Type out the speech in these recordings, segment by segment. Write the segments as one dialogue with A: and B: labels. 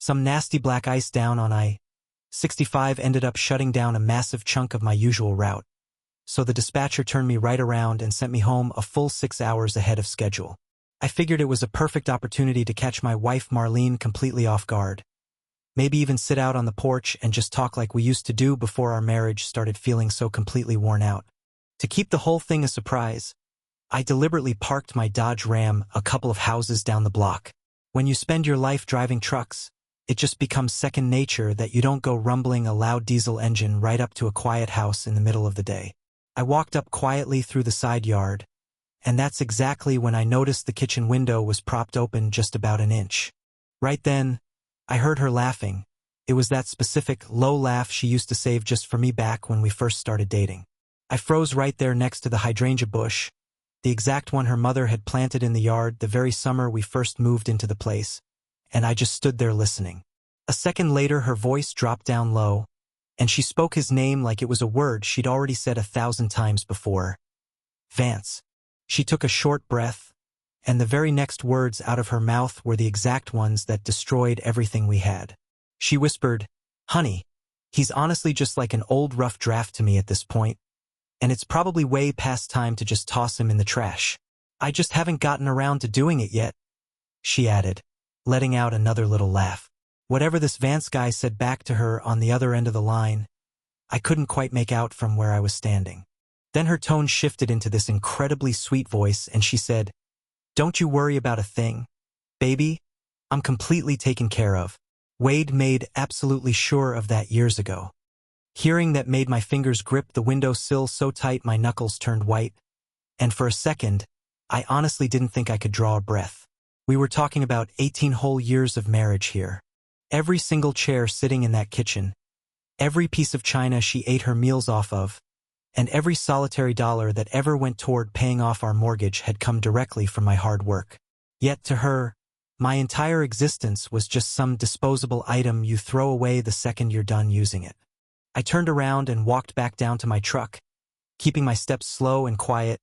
A: Some nasty black ice down on I-65 ended up shutting down a massive chunk of my usual route, so the dispatcher turned me right around and sent me home a full 6 hours ahead of schedule. I figured it was a perfect opportunity to catch my wife Marlene completely off guard. Maybe even sit out on the porch and just talk like we used to do before our marriage started feeling so completely worn out. To keep the whole thing a surprise, I deliberately parked my Dodge Ram a couple of houses down the block. When you spend your life driving trucks, it just becomes second nature that you don't go rumbling a loud diesel engine right up to a quiet house in the middle of the day. I walked up quietly through the side yard, and that's exactly when I noticed the kitchen window was propped open just about an inch. Right then, I heard her laughing. It was that specific, low laugh she used to save just for me back when we first started dating. I froze right there next to the hydrangea bush, the exact one her mother had planted in the yard the very summer we first moved into the place, and I just stood there listening. A second later her voice dropped down low, and she spoke his name like it was a word she'd already said 1,000 times before. Vance. She took a short breath, and the very next words out of her mouth were the exact ones that destroyed everything we had. She whispered, "Honey, he's honestly just like an old rough draft to me at this point, and it's probably way past time to just toss him in the trash. I just haven't gotten around to doing it yet," she added, letting out another little laugh. Whatever this Vance guy said back to her on the other end of the line, I couldn't quite make out from where I was standing. Then her tone shifted into this incredibly sweet voice, and she said, "Don't you worry about a thing, baby. I'm completely taken care of." Wade made absolutely sure of that years ago. Hearing that made my fingers grip the windowsill so tight my knuckles turned white, and for a second, I honestly didn't think I could draw a breath. We were talking about 18 whole years of marriage here. Every single chair sitting in that kitchen, every piece of china she ate her meals off of, and every solitary dollar that ever went toward paying off our mortgage had come directly from my hard work. Yet to her, my entire existence was just some disposable item you throw away the second you're done using it. I turned around and walked back down to my truck, keeping my steps slow and quiet,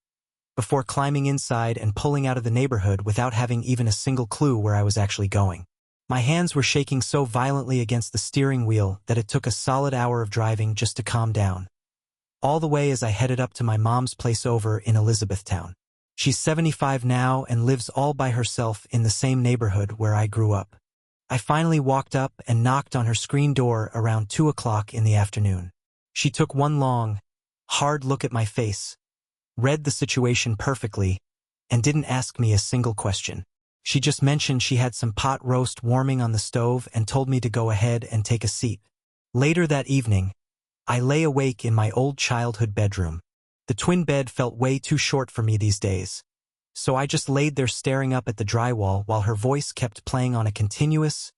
A: before climbing inside and pulling out of the neighborhood without having even a single clue where I was actually going. My hands were shaking so violently against the steering wheel that it took a solid hour of driving just to calm down, all the way as I headed up to my mom's place over in Elizabethtown. She's 75 now and lives all by herself in the same neighborhood where I grew up. I finally walked up and knocked on her screen door around 2 o'clock in the afternoon. She took one long, hard look at my face, read the situation perfectly, and didn't ask me a single question. She just mentioned she had some pot roast warming on the stove and told me to go ahead and take a seat. Later that evening, I lay awake in my old childhood bedroom. The twin bed felt way too short for me these days, so I just laid there staring up at the drywall while her voice kept playing on a continuous,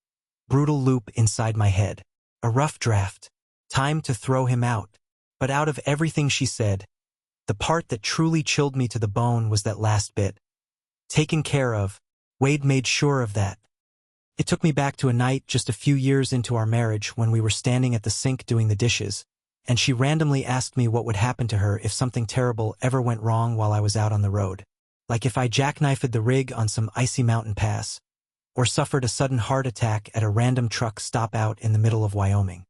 A: brutal loop inside my head. A rough draft. Time to throw him out. But out of everything she said, the part that truly chilled me to the bone was that last bit. Taken care of. Wade made sure of that. It took me back to a night just a few years into our marriage when we were standing at the sink doing the dishes, and she randomly asked me what would happen to her if something terrible ever went wrong while I was out on the road. Like if I jackknifed the rig on some icy mountain pass, or suffered a sudden heart attack at a random truck stop out in the middle of Wyoming.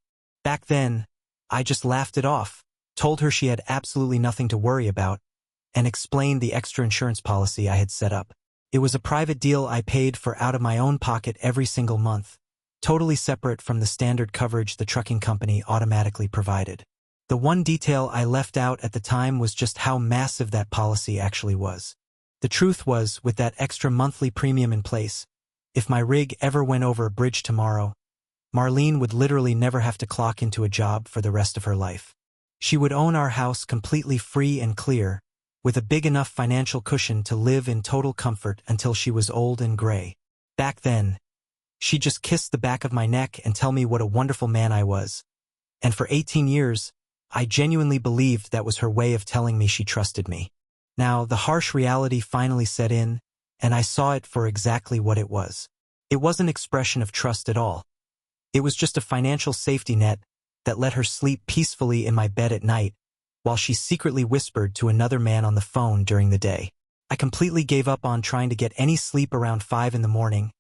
A: Back then, I just laughed it off, told her she had absolutely nothing to worry about, and explained the extra insurance policy I had set up. It was a private deal I paid for out of my own pocket every single month, totally separate from the standard coverage the trucking company automatically provided. The one detail I left out at the time was just how massive that policy actually was. The truth was, with that extra monthly premium in place, if my rig ever went over a bridge tomorrow, Marlene would literally never have to clock into a job for the rest of her life. She would own our house completely free and clear, with a big enough financial cushion to live in total comfort until she was old and gray. Back then, she'd just kiss the back of my neck and tell me what a wonderful man I was. And for 18 years, I genuinely believed that was her way of telling me she trusted me. Now, the harsh reality finally set in, and I saw it for exactly what it was. It wasn't an expression of trust at all. It was just a financial safety net that let her sleep peacefully in my bed at night, while she secretly whispered to another man on the phone during the day. I completely gave up on trying to get any sleep around 5 in the morning,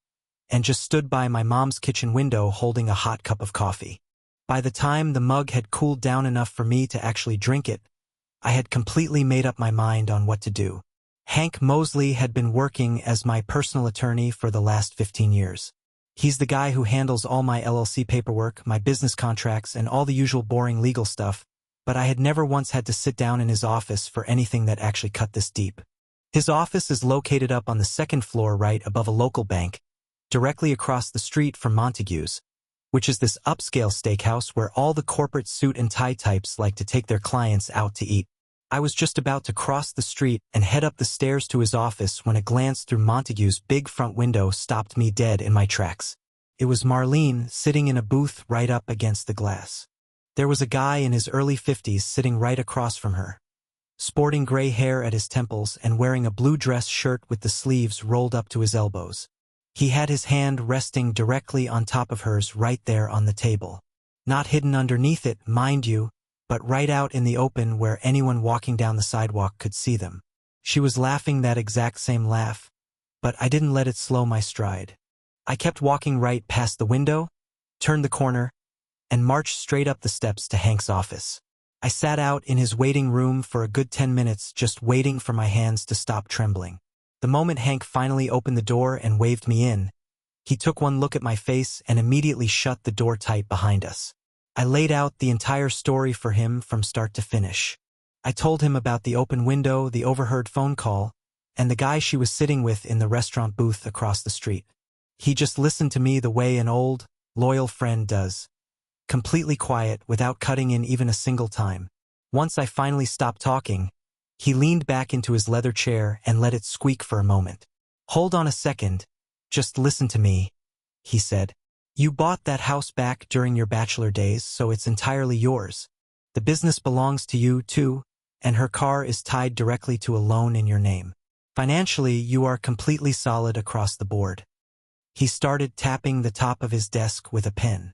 A: and just stood by my mom's kitchen window holding a hot cup of coffee. By the time the mug had cooled down enough for me to actually drink it, I had completely made up my mind on what to do. Hank Mosley had been working as my personal attorney for the last 15 years. He's the guy who handles all my LLC paperwork, my business contracts, and all the usual boring legal stuff, but I had never once had to sit down in his office for anything that actually cut this deep. His office is located up on the second floor right above a local bank, directly across the street from Montague's, which is this upscale steakhouse where all the corporate suit and tie types like to take their clients out to eat. I was just about to cross the street and head up the stairs to his office when a glance through Montague's big front window stopped me dead in my tracks. It was Marlene sitting in a booth right up against the glass. There was a guy in his early 50s sitting right across from her, sporting gray hair at his temples and wearing a blue dress shirt with the sleeves rolled up to his elbows. He had his hand resting directly on top of hers right there on the table. Not hidden underneath it, mind you, but right out in the open where anyone walking down the sidewalk could see them. She was laughing that exact same laugh, but I didn't let it slow my stride. I kept walking right past the window, turned the corner, and marched straight up the steps to Hank's office. I sat out in his waiting room for a good 10 minutes just waiting for my hands to stop trembling. The moment Hank finally opened the door and waved me in, he took one look at my face and immediately shut the door tight behind us. I laid out the entire story for him from start to finish. I told him about the open window, the overheard phone call, and the guy she was sitting with in the restaurant booth across the street. He just listened to me the way an old, loyal friend does, completely quiet without cutting in even a single time. Once I finally stopped talking, he leaned back into his leather chair and let it squeak for a moment. "Hold on a second, just listen to me," he said. "You bought that house back during your bachelor days, so it's entirely yours. The business belongs to you, too, and her car is tied directly to a loan in your name. Financially, you are completely solid across the board." He started tapping the top of his desk with a pen.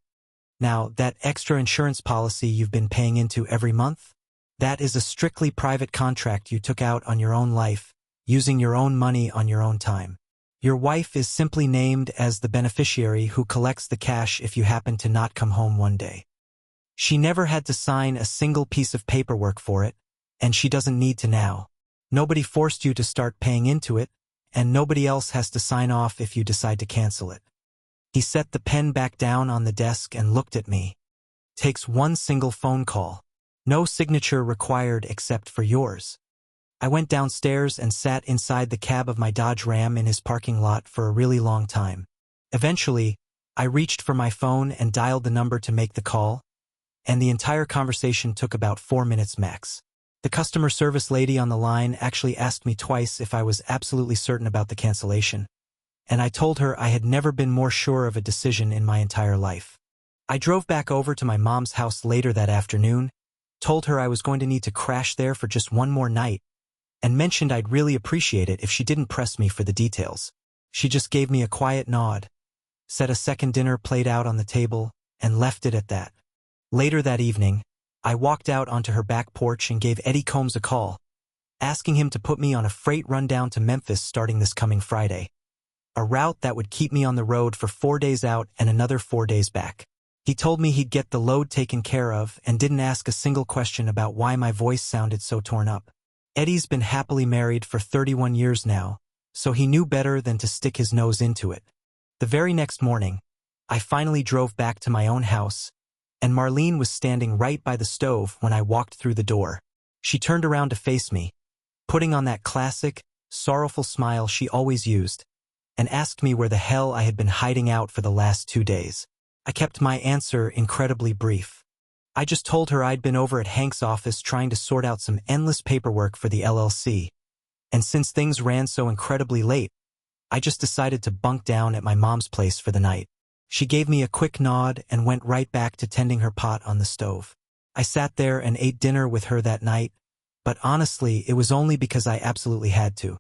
A: "Now, that extra insurance policy you've been paying into every month? That is a strictly private contract you took out on your own life, using your own money on your own time. Your wife is simply named as the beneficiary who collects the cash if you happen to not come home one day. She never had to sign a single piece of paperwork for it, and she doesn't need to now. Nobody forced you to start paying into it, and nobody else has to sign off if you decide to cancel it." He set the pen back down on the desk and looked at me. "Takes one single phone call. No signature required except for yours." I went downstairs and sat inside the cab of my Dodge Ram in his parking lot for a really long time. Eventually, I reached for my phone and dialed the number to make the call, and the entire conversation took about 4 minutes max. The customer service lady on the line actually asked me twice if I was absolutely certain about the cancellation, and I told her I had never been more sure of a decision in my entire life. I drove back over to my mom's house later that afternoon, told her I was going to need to crash there for just one more night, and mentioned I'd really appreciate it if she didn't press me for the details. She just gave me a quiet nod, said a second dinner played out on the table, and left it at that. Later that evening, I walked out onto her back porch and gave Eddie Combs a call, asking him to put me on a freight run down to Memphis starting this coming Friday, a route that would keep me on the road for 4 days out and another 4 days back. He told me he'd get the load taken care of and didn't ask a single question about why my voice sounded so torn up. Eddie's been happily married for 31 years now, so he knew better than to stick his nose into it. The very next morning, I finally drove back to my own house, and Marlene was standing right by the stove when I walked through the door. She turned around to face me, putting on that classic, sorrowful smile she always used, and asked me where the hell I had been hiding out for the last 2 days. I kept my answer incredibly brief. I just told her I'd been over at Hank's office trying to sort out some endless paperwork for the LLC, and since things ran so incredibly late, I just decided to bunk down at my mom's place for the night. She gave me a quick nod and went right back to tending her pot on the stove. I sat there and ate dinner with her that night, but honestly, it was only because I absolutely had to.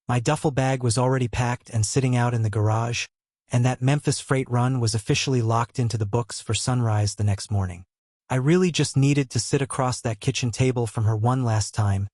A: My duffel bag was already packed and sitting out in the garage, and that Memphis freight run was officially locked into the books for sunrise the next morning. I really just needed to sit across that kitchen table from her one last time,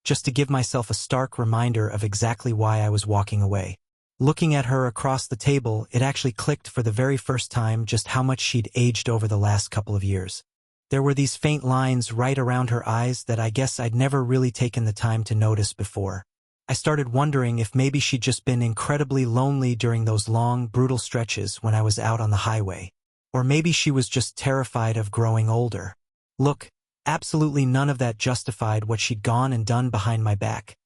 A: just to give myself a stark reminder of exactly why I was walking away. Looking at her across the table, it actually clicked for the very first time just how much she'd aged over the last couple of years. There were these faint lines right around her eyes that I guess I'd never really taken the time to notice before. I started wondering if maybe she'd just been incredibly lonely during those long, brutal stretches when I was out on the highway. Or maybe she was just terrified of growing older. Look, absolutely none of that justified what she'd gone and done behind my back,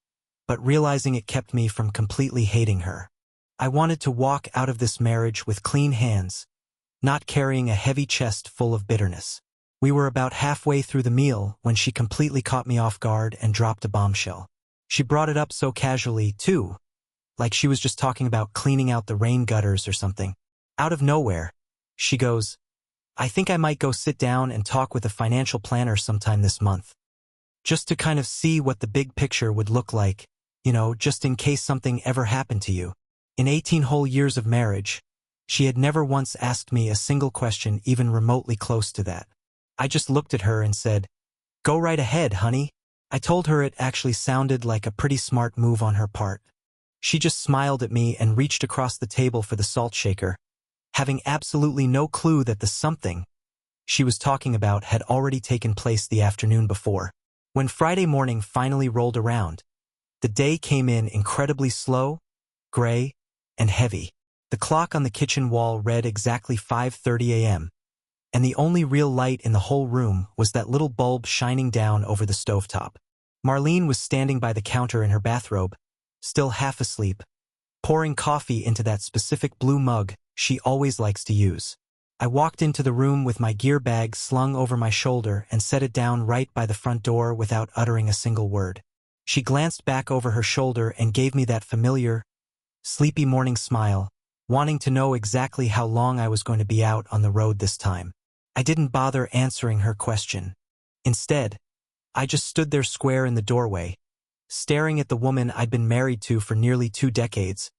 A: but realizing it kept me from completely hating her. I wanted to walk out of this marriage with clean hands, not carrying a heavy chest full of bitterness. We were about halfway through the meal when she completely caught me off guard and dropped a bombshell. She brought it up so casually, too, like she was just talking about cleaning out the rain gutters or something. Out of nowhere, she goes, "I think I might go sit down and talk with a financial planner sometime this month. Just to kind of see what the big picture would look like, just in case something ever happened to you." In 18 whole years of marriage, she had never once asked me a single question even remotely close to that. I just looked at her and said, "Go right ahead, honey." I told her it actually sounded like a pretty smart move on her part. She just smiled at me and reached across the table for the salt shaker, having absolutely no clue that the something she was talking about had already taken place the afternoon before. When Friday morning finally rolled around, the day came in incredibly slow, gray, and heavy. The clock on the kitchen wall read exactly 5:30 a.m., and the only real light in the whole room was that little bulb shining down over the stovetop. Marlene was standing by the counter in her bathrobe, still half asleep, pouring coffee into that specific blue mug she always likes to use. I walked into the room with my gear bag slung over my shoulder and set it down right by the front door without uttering a single word. She glanced back over her shoulder and gave me that familiar, sleepy morning smile, wanting to know exactly how long I was going to be out on the road this time. I didn't bother answering her question. Instead, I just stood there square in the doorway, staring at the woman I'd been married to for nearly 2 decades,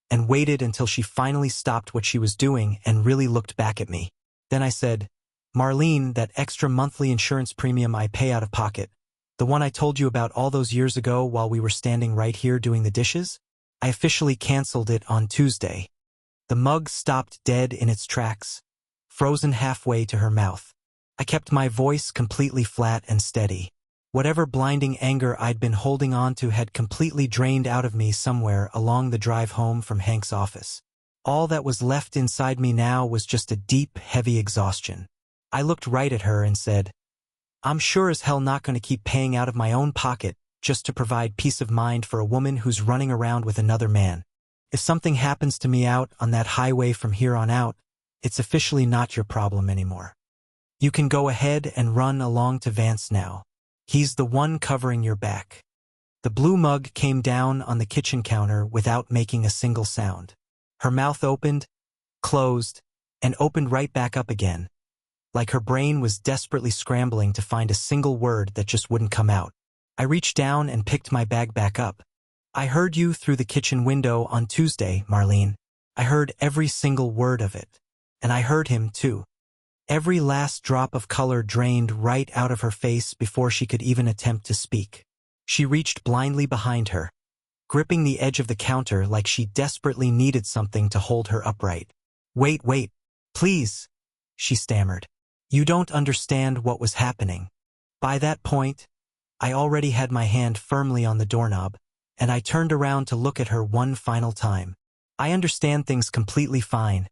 A: and waited until she finally stopped what she was doing and really looked back at me. Then I said, "Marlene, that extra monthly insurance premium I pay out of pocket, the one I told you about all those years ago while we were standing right here doing the dishes? I officially canceled it on Tuesday." The mug stopped dead in its tracks, frozen halfway to her mouth. I kept my voice completely flat and steady. Whatever blinding anger I'd been holding on to had completely drained out of me somewhere along the drive home from Hank's office. All that was left inside me now was just a deep, heavy exhaustion. I looked right at her and said, "I'm sure as hell not going to keep paying out of my own pocket just to provide peace of mind for a woman who's running around with another man. If something happens to me out on that highway from here on out, it's officially not your problem anymore. You can go ahead and run along to Vance now. He's the one covering your back." The blue mug came down on the kitchen counter without making a single sound. Her mouth opened, closed, and opened right back up again, like her brain was desperately scrambling to find a single word that just wouldn't come out. I reached down and picked my bag back up. "I heard you through the kitchen window on Tuesday, Marlene. I heard every single word of it. And I heard him, too." Every last drop of color drained right out of her face before she could even attempt to speak. She reached blindly behind her, gripping the edge of the counter like she desperately needed something to hold her upright. Wait, please," she stammered. "You don't understand what was happening." By that point, I already had my hand firmly on the doorknob, and I turned around to look at her one final time. "I understand things completely fine,"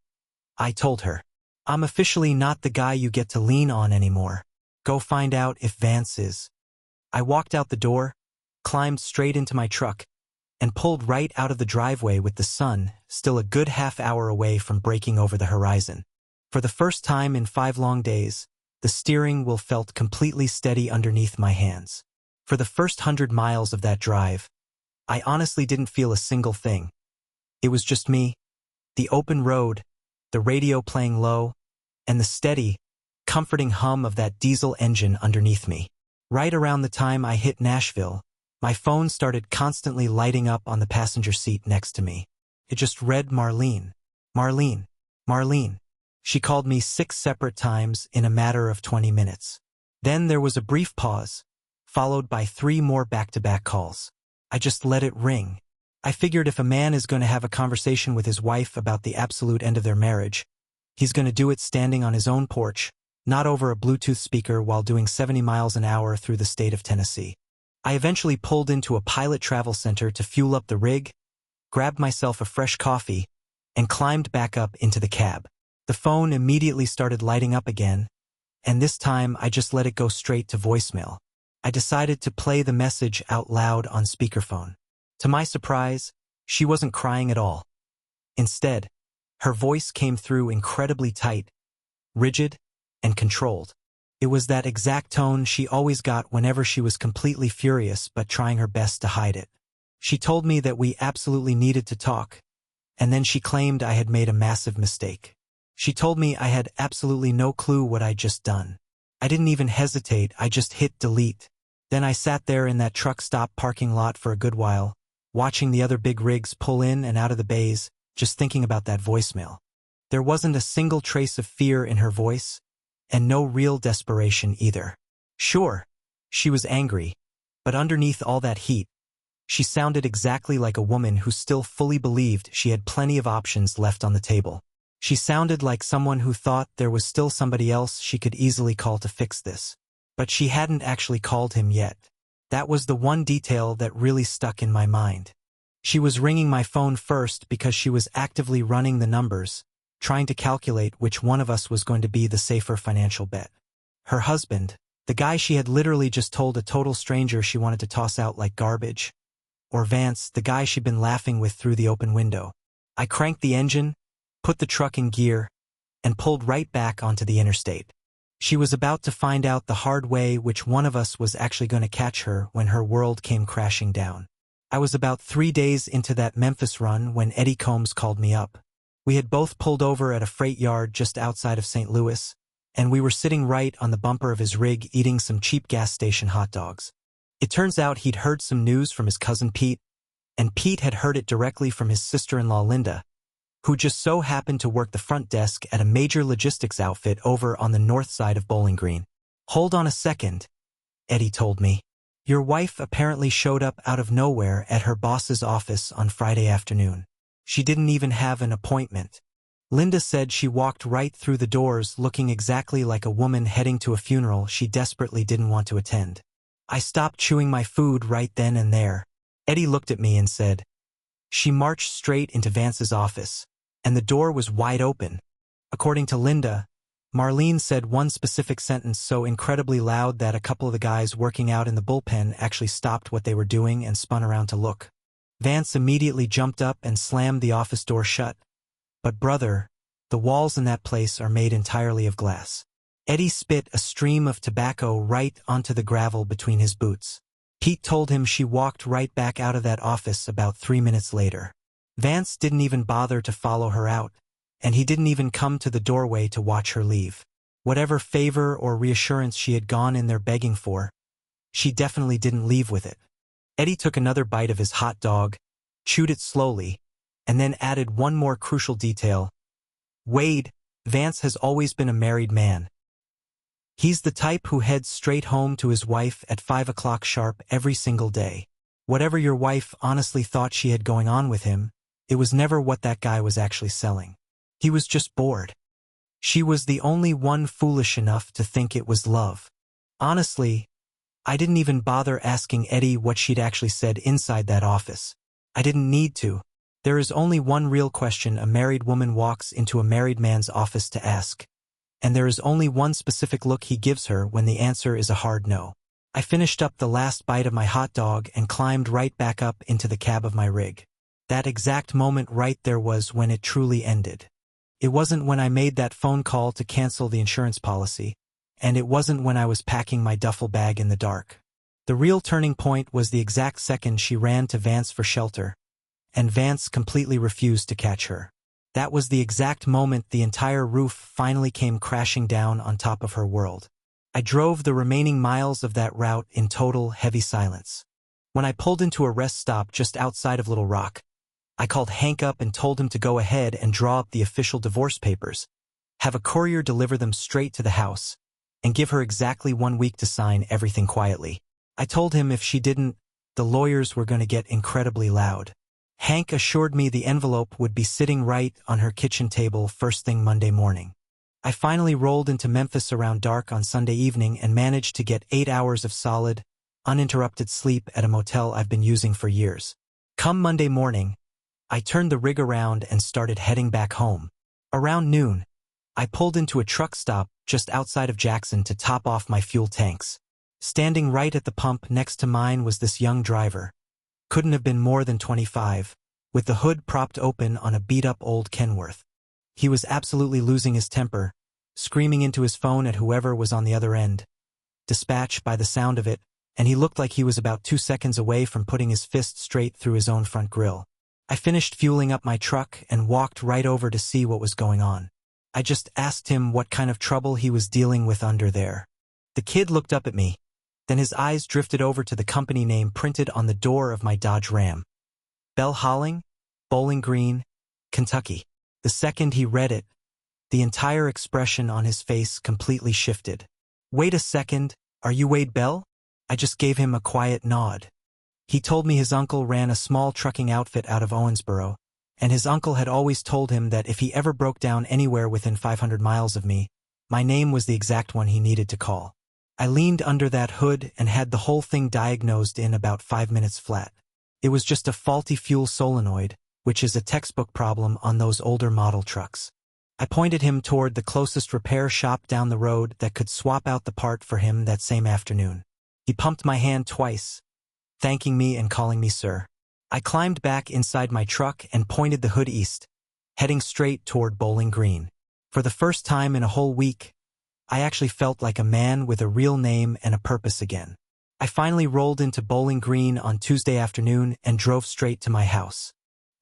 A: I told her. "I'm officially not the guy you get to lean on anymore. Go find out if Vance is." I walked out the door, climbed straight into my truck, and pulled right out of the driveway with the sun still a good half-hour away from breaking over the horizon. For the first time in 5 long days, the steering wheel felt completely steady underneath my hands. For the first 100 miles of that drive, I honestly didn't feel a single thing. It was just me, the open road, the radio playing low, and the steady, comforting hum of that diesel engine underneath me. Right around the time I hit Nashville, my phone started constantly lighting up on the passenger seat next to me. It just read Marlene, Marlene, Marlene. She called me 6 separate times in a matter of 20 minutes. Then there was a brief pause, followed by 3 more back-to-back calls. I just let it ring, I figured if a man is going to have a conversation with his wife about the absolute end of their marriage, he's going to do it standing on his own porch, not over a Bluetooth speaker while doing 70 miles an hour through the state of Tennessee. I eventually pulled into a Pilot Travel Center to fuel up the rig, grabbed myself a fresh coffee, and climbed back up into the cab. The phone immediately started lighting up again, and this time I just let it go straight to voicemail. I decided to play the message out loud on speakerphone. To my surprise, she wasn't crying at all. Instead, her voice came through incredibly tight, rigid, and controlled. It was that exact tone she always got whenever she was completely furious but trying her best to hide it. She told me that we absolutely needed to talk, and then she claimed I had made a massive mistake. She told me I had absolutely no clue what I'd just done. I didn't even hesitate, I just hit delete. Then I sat there in that truck stop parking lot for a good while, watching the other big rigs pull in and out of the bays, just thinking about that voicemail. There wasn't a single trace of fear in her voice, and no real desperation either. Sure, she was angry, but underneath all that heat, she sounded exactly like a woman who still fully believed she had plenty of options left on the table. She sounded like someone who thought there was still somebody else she could easily call to fix this. But she hadn't actually called him yet. That was the one detail that really stuck in my mind. She was ringing my phone first because she was actively running the numbers, trying to calculate which one of us was going to be the safer financial bet. Her husband, the guy she had literally just told a total stranger she wanted to toss out like garbage, or Vance, the guy she'd been laughing with through the open window. I cranked the engine, put the truck in gear, and pulled right back onto the interstate. She was about to find out the hard way which one of us was actually going to catch her when her world came crashing down. I was about 3 days into that Memphis run when Eddie Combs called me up. We had both pulled over at a freight yard just outside of St. Louis, and we were sitting right on the bumper of his rig eating some cheap gas station hot dogs. It turns out he'd heard some news from his cousin Pete, and Pete had heard it directly from his sister-in-law Linda, who just so happened to work the front desk at a major logistics outfit over on the north side of Bowling Green. "Hold on a second," Eddie told me. "Your wife apparently showed up out of nowhere at her boss's office on Friday afternoon. She didn't even have an appointment. Linda said she walked right through the doors looking exactly like a woman heading to a funeral she desperately didn't want to attend." I stopped chewing my food right then and there. Eddie looked at me and said, "She marched straight into Vance's office, and the door was wide open. According to Linda, Marlene said one specific sentence so incredibly loud that a couple of the guys working out in the bullpen actually stopped what they were doing and spun around to look. Vance immediately jumped up and slammed the office door shut. But brother, the walls in that place are made entirely of glass." Eddie spit a stream of tobacco right onto the gravel between his boots. Pete told him she walked right back out of that office about 3 minutes later. Vance didn't even bother to follow her out, and he didn't even come to the doorway to watch her leave. Whatever favor or reassurance she had gone in there begging for, she definitely didn't leave with it. Eddie took another bite of his hot dog, chewed it slowly, and then added one more crucial detail. "Wade, Vance has always been a married man. He's the type who heads straight home to his wife at 5 o'clock sharp every single day. Whatever your wife honestly thought she had going on with him, it was never what that guy was actually selling. He was just bored. She was the only one foolish enough to think it was love." Honestly, I didn't even bother asking Eddie what she'd actually said inside that office. I didn't need to. There is only one real question a married woman walks into a married man's office to ask, and there is only one specific look he gives her when the answer is a hard no. I finished up the last bite of my hot dog and climbed right back up into the cab of my rig. That exact moment right there was when it truly ended. It wasn't when I made that phone call to cancel the insurance policy, and it wasn't when I was packing my duffel bag in the dark. The real turning point was the exact second she ran to Vance for shelter, and Vance completely refused to catch her. That was the exact moment the entire roof finally came crashing down on top of her world. I drove the remaining miles of that route in total heavy silence. When I pulled into a rest stop just outside of Little Rock, I called Hank up and told him to go ahead and draw up the official divorce papers, have a courier deliver them straight to the house, and give her exactly 1 week to sign everything quietly. I told him if she didn't, the lawyers were going to get incredibly loud. Hank assured me the envelope would be sitting right on her kitchen table first thing Monday morning. I finally rolled into Memphis around dark on Sunday evening and managed to get 8 hours of solid, uninterrupted sleep at a motel I've been using for years. Come Monday morning, I turned the rig around and started heading back home. Around noon, I pulled into a truck stop just outside of Jackson to top off my fuel tanks. Standing right at the pump next to mine was this young driver. Couldn't have been more than 25, with the hood propped open on a beat-up old Kenworth. He was absolutely losing his temper, screaming into his phone at whoever was on the other end. Dispatch by the sound of it, and he looked like he was about 2 seconds away from putting his fist straight through his own front grill. I finished fueling up my truck and walked right over to see what was going on. I just asked him what kind of trouble he was dealing with under there. The kid looked up at me. Then his eyes drifted over to the company name printed on the door of my Dodge Ram. Bell Holling, Bowling Green, Kentucky. The second he read it, the entire expression on his face completely shifted. Wait a second, are you Wade Bell? I just gave him a quiet nod. He told me his uncle ran a small trucking outfit out of Owensboro, and his uncle had always told him that if he ever broke down anywhere within 500 miles of me, my name was the exact one he needed to call. I leaned under that hood and had the whole thing diagnosed in about 5 minutes flat. It was just a faulty fuel solenoid, which is a textbook problem on those older model trucks. I pointed him toward the closest repair shop down the road that could swap out the part for him that same afternoon. He pumped my hand twice, thanking me and calling me sir. I climbed back inside my truck and pointed the hood east, heading straight toward Bowling Green. For the first time in a whole week, I actually felt like a man with a real name and a purpose again. I finally rolled into Bowling Green on Tuesday afternoon and drove straight to my house.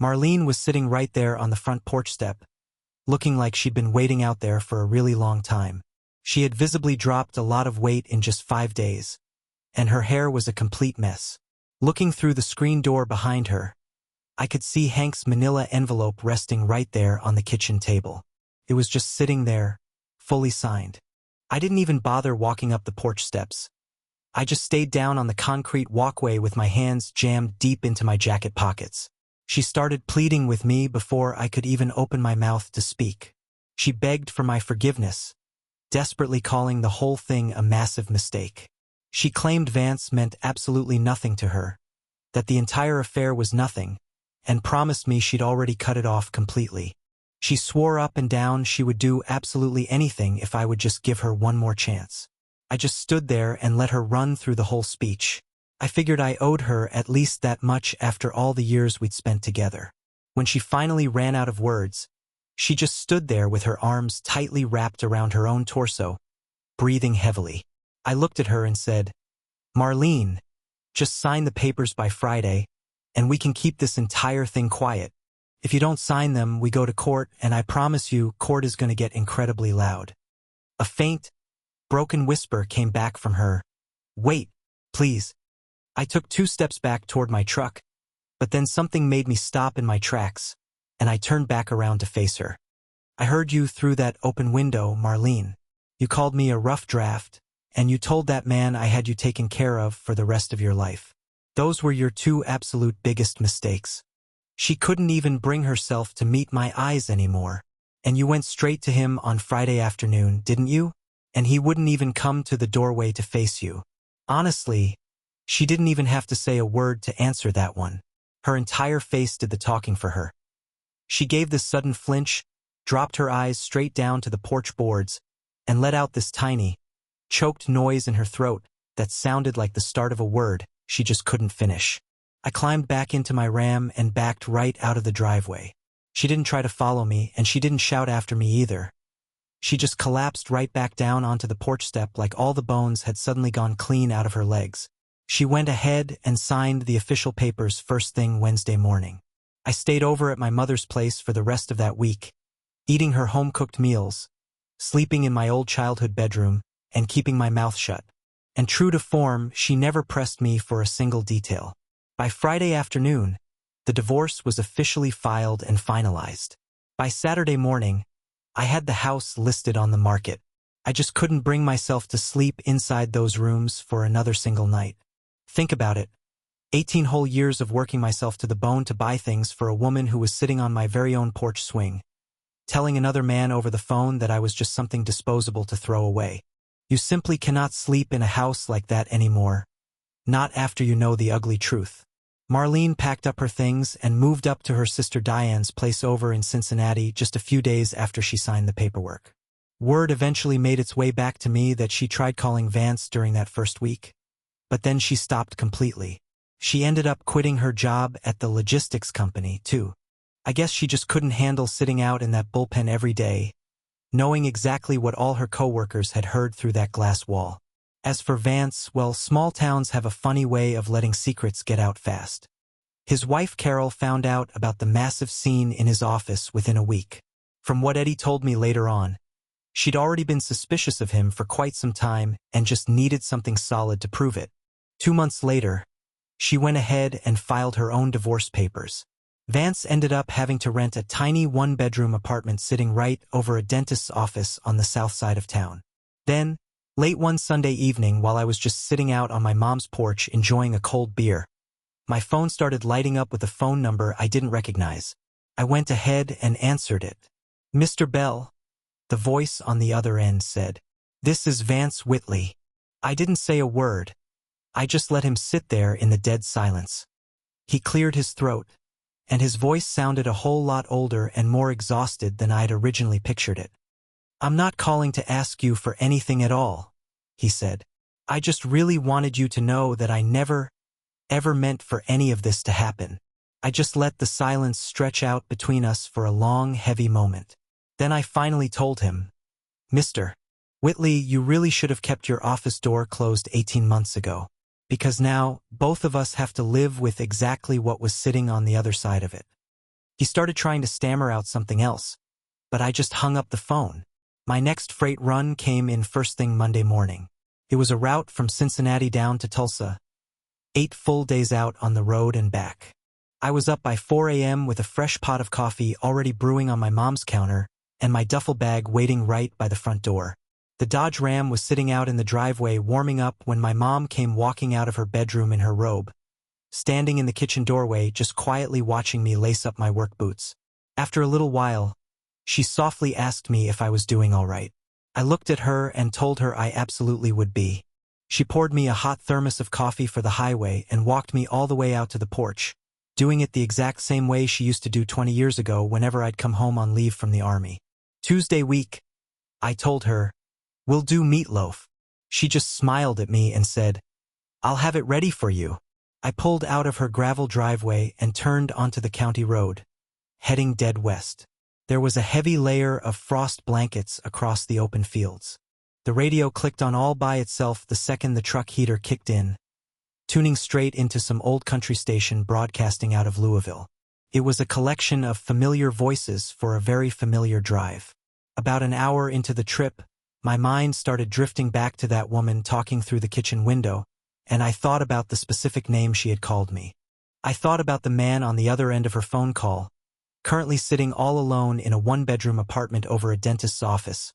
A: Marlene was sitting right there on the front porch step, looking like she'd been waiting out there for a really long time. She had visibly dropped a lot of weight in just 5 days, and her hair was a complete mess. Looking through the screen door behind her, I could see Hank's manila envelope resting right there on the kitchen table. It was just sitting there, fully signed. I didn't even bother walking up the porch steps. I just stayed down on the concrete walkway with my hands jammed deep into my jacket pockets. She started pleading with me before I could even open my mouth to speak. She begged for my forgiveness, desperately calling the whole thing a massive mistake. She claimed Vance meant absolutely nothing to her, that the entire affair was nothing, and promised me she'd already cut it off completely. She swore up and down she would do absolutely anything if I would just give her one more chance. I just stood there and let her run through the whole speech. I figured I owed her at least that much after all the years we'd spent together. When she finally ran out of words, she just stood there with her arms tightly wrapped around her own torso, breathing heavily. I looked at her and said, Marlene, just sign the papers by Friday, and we can keep this entire thing quiet. If you don't sign them, we go to court, and I promise you, court is going to get incredibly loud. A faint, broken whisper came back from her. Wait, please. I took 2 steps back toward my truck, but then something made me stop in my tracks, and I turned back around to face her. I heard you through that open window, Marlene. You called me a rough draft, and you told that man I had you taken care of for the rest of your life. Those were your 2 absolute biggest mistakes. She couldn't even bring herself to meet my eyes anymore. And you went straight to him on Friday afternoon, didn't you? And he wouldn't even come to the doorway to face you. Honestly, she didn't even have to say a word to answer that one. Her entire face did the talking for her. She gave this sudden flinch, dropped her eyes straight down to the porch boards, and let out this tiny, choked noise in her throat that sounded like the start of a word she just couldn't finish. I climbed back into my Ram and backed right out of the driveway. She didn't try to follow me, and she didn't shout after me either. She just collapsed right back down onto the porch step like all the bones had suddenly gone clean out of her legs. She went ahead and signed the official papers first thing Wednesday morning. I stayed over at my mother's place for the rest of that week, eating her home-cooked meals, sleeping in my old childhood bedroom, and keeping my mouth shut. And true to form, she never pressed me for a single detail. By Friday afternoon, the divorce was officially filed and finalized. By Saturday morning, I had the house listed on the market. I just couldn't bring myself to sleep inside those rooms for another single night. Think about it. 18 whole years of working myself to the bone to buy things for a woman who was sitting on my very own porch swing, telling another man over the phone that I was just something disposable to throw away. You simply cannot sleep in a house like that anymore. Not after you know the ugly truth. Marlene packed up her things and moved up to her sister Diane's place over in Cincinnati just a few days after she signed the paperwork. Word eventually made its way back to me that she tried calling Vance during that first week, but then she stopped completely. She ended up quitting her job at the logistics company, too. I guess she just couldn't handle sitting out in that bullpen every day, knowing exactly what all her coworkers had heard through that glass wall. As for Vance, well, small towns have a funny way of letting secrets get out fast. His wife Carol found out about the massive scene in his office within a week. From what Eddie told me later on, she'd already been suspicious of him for quite some time and just needed something solid to prove it. 2 months later, she went ahead and filed her own divorce papers. Vance ended up having to rent a tiny one-bedroom apartment sitting right over a dentist's office on the south side of town. Then, late one Sunday evening while I was just sitting out on my mom's porch enjoying a cold beer, my phone started lighting up with a phone number I didn't recognize. I went ahead and answered it. "Mr. Bell," the voice on the other end said. "This is Vance Whitley." I didn't say a word. I just let him sit there in the dead silence. He cleared his throat, and his voice sounded a whole lot older and more exhausted than I'd originally pictured it. "I'm not calling to ask you for anything at all," he said. "I just really wanted you to know that I never, ever meant for any of this to happen." I just let the silence stretch out between us for a long, heavy moment. Then I finally told him, "Mr. Whitley, you really should have kept your office door closed 18 months ago. Because now, both of us have to live with exactly what was sitting on the other side of it." He started trying to stammer out something else, but I just hung up the phone. My next freight run came in first thing Monday morning. It was a route from Cincinnati down to Tulsa, 8 full days out on the road and back. I was up by 4 a.m. with a fresh pot of coffee already brewing on my mom's counter and my duffel bag waiting right by the front door. The Dodge Ram was sitting out in the driveway warming up when my mom came walking out of her bedroom in her robe, standing in the kitchen doorway just quietly watching me lace up my work boots. After a little while, she softly asked me if I was doing all right. I looked at her and told her I absolutely would be. She poured me a hot thermos of coffee for the highway and walked me all the way out to the porch, doing it the exact same way she used to do 20 years ago whenever I'd come home on leave from the army. "Tuesday week," I told her, "we'll do meatloaf." She just smiled at me and said, "I'll have it ready for you." I pulled out of her gravel driveway and turned onto the county road, heading dead west. There was a heavy layer of frost blankets across the open fields. The radio clicked on all by itself the second the truck heater kicked in, tuning straight into some old country station broadcasting out of Louisville. It was a collection of familiar voices for a very familiar drive. About an hour into the trip, my mind started drifting back to that woman talking through the kitchen window, and I thought about the specific name she had called me. I thought about the man on the other end of her phone call, currently sitting all alone in a one-bedroom apartment over a dentist's office,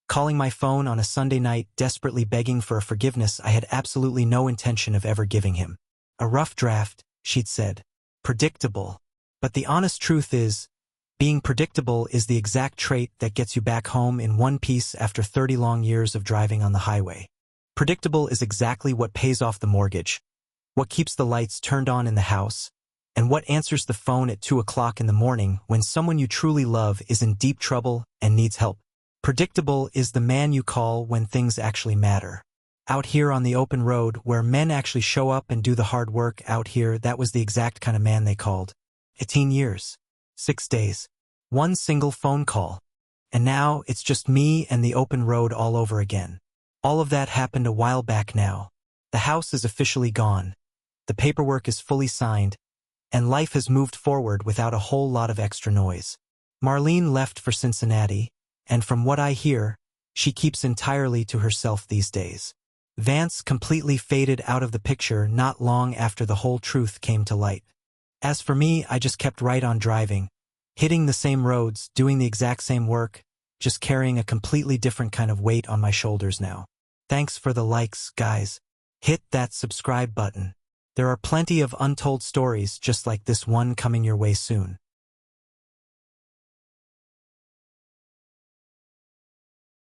A: calling my phone on a Sunday night, desperately begging for a forgiveness I had absolutely no intention of ever giving him. "A rough draft," she'd said. "Predictable. But the honest truth is, being predictable is the exact trait that gets you back home in one piece after 30 long years of driving on the highway. Predictable is exactly what pays off the mortgage, what keeps the lights turned on in the house, and what answers the phone at 2 o'clock in the morning when someone you truly love is in deep trouble and needs help. Predictable is the man you call when things actually matter. Out here on the open road, where men actually show up and do the hard work out here, that was the exact kind of man they called. 18 years. 6 days. One single phone call. And now it's just me and the open road all over again. All of that happened a while back now. The house is officially gone. The paperwork is fully signed, and life has moved forward without a whole lot of extra noise. Marlene left for Cincinnati, and from what I hear, she keeps entirely to herself these days. Vance completely faded out of the picture not long after the whole truth came to light. As for me, I just kept right on driving, hitting the same roads, doing the exact same work, just carrying a completely different kind of weight on my shoulders now. Thanks for the likes, guys. Hit that subscribe button. There are plenty of untold stories just like this one coming your way soon.